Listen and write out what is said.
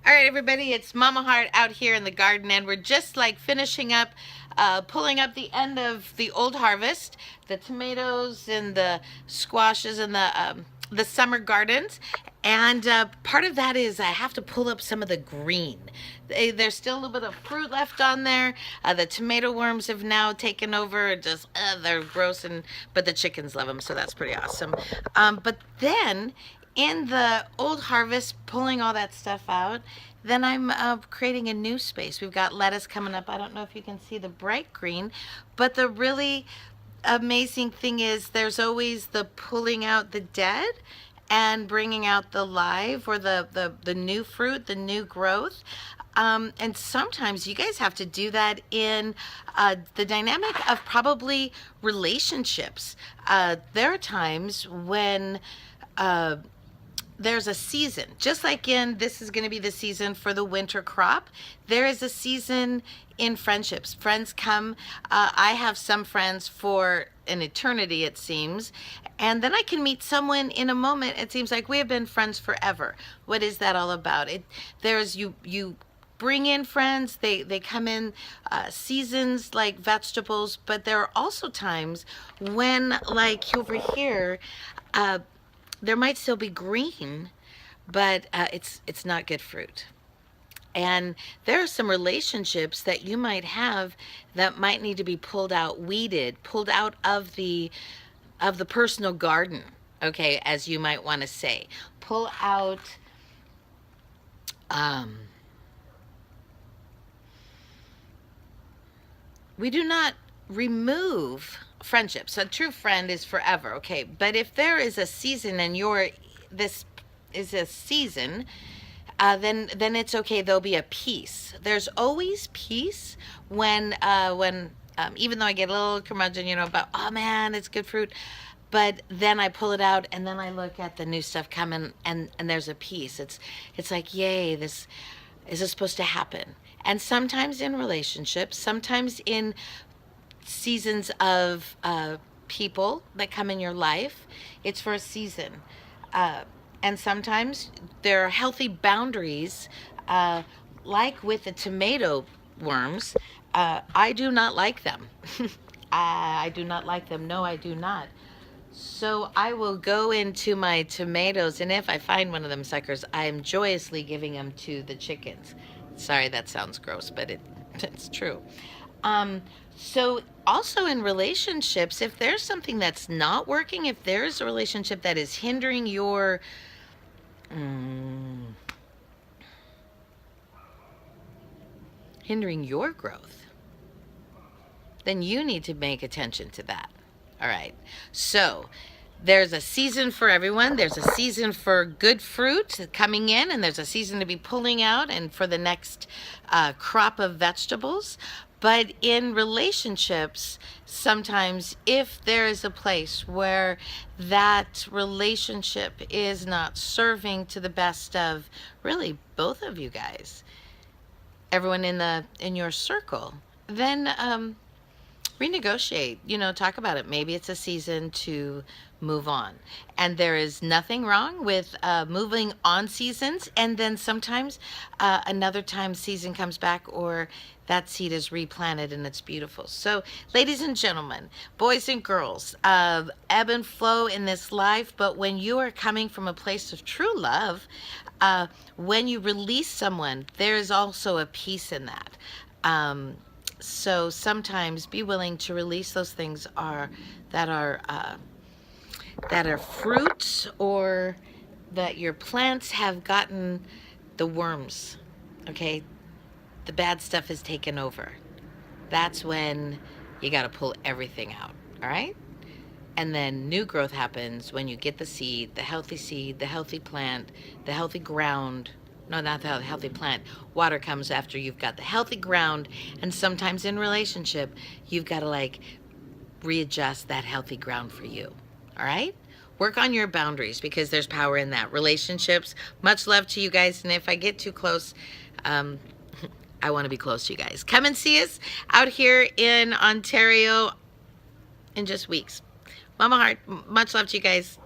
All right, everybody, it's Mama Heart out here in the garden, and we're just like finishing up, pulling up the end of the old harvest, the tomatoes and the squashes and the summer gardens. And part of that is I have to pull up some of the green. There's still a little bit of fruit left on there. The tomato worms have now taken over. Just they're gross, but the chickens love them, so that's pretty awesome. But then in the old harvest, pulling all that stuff out, then I'm creating a new space. We've got lettuce coming up. I don't know if you can see the bright green, but the really amazing thing is there's always the pulling out the dead and bringing out the live, or the new fruit, the new growth. And sometimes you guys have to do that in the dynamic of probably relationships. There are times when there's a season, just like in this is going to be the season for the winter crop. There is a season in friendships. Friends come. I have some friends for an eternity, it seems, and then I can meet someone in a moment. It seems like we have been friends forever. What is that all about? There's you bring in friends. They come in seasons like vegetables, but there are also times when, like over here, there might still be green, but it's not good fruit. And there are some relationships that you might have that might need to be pulled out, weeded, pulled out of the personal garden, okay, as you might want to say. Pull out we do not remove friendships. A true friend is forever, okay? But if there is a season and this is a season, then it's okay. There'll be a peace. There's always peace when even though I get a little curmudgeon, about, oh man, it's good fruit, but then I pull it out and then I look at the new stuff coming, and there's a peace. It's like, yay, this is supposed to happen. And sometimes in relationships, sometimes in seasons of people that come in your life, it's for a season. And sometimes there are healthy boundaries, like with the tomato worms. I do not like them. I do not like them. No, I do not. So I will go into my tomatoes, and if I find one of them suckers, I am joyously giving them to the chickens. Sorry, that sounds gross, but it's true. Um, so also in relationships, if there's something that's not working, if there's a relationship that is hindering your growth, then you need to make attention to that. All right. So there's a season for everyone. There's a season for good fruit coming in, and there's a season to be pulling out and for the next crop of vegetables. But in relationships, sometimes if there is a place where that relationship is not serving to the best of really both of you guys, everyone in your circle, then renegotiate, talk about it. Maybe it's a season to move on. And there is nothing wrong with moving on seasons. And then sometimes another time season comes back, or that seed is replanted and it's beautiful. So, ladies and gentlemen, boys and girls, ebb and flow in this life. But when you are coming from a place of true love, when you release someone, there is also a peace in that. So sometimes be willing to release those things that are fruits, or that your plants have gotten the worms. Okay, the bad stuff is taken over. That's when you got to pull everything out. All right, and then new growth happens when you get the seed, the healthy plant, the healthy ground. No, not the healthy plant. Water comes after you've got the healthy ground. And sometimes in relationship, you've got to readjust that healthy ground for you. All right? Work on your boundaries, because there's power in that. Relationships, much love to you guys. And if I get too close, I want to be close to you guys. Come and see us out here in Ontario in just weeks. Mama Heart, much love to you guys.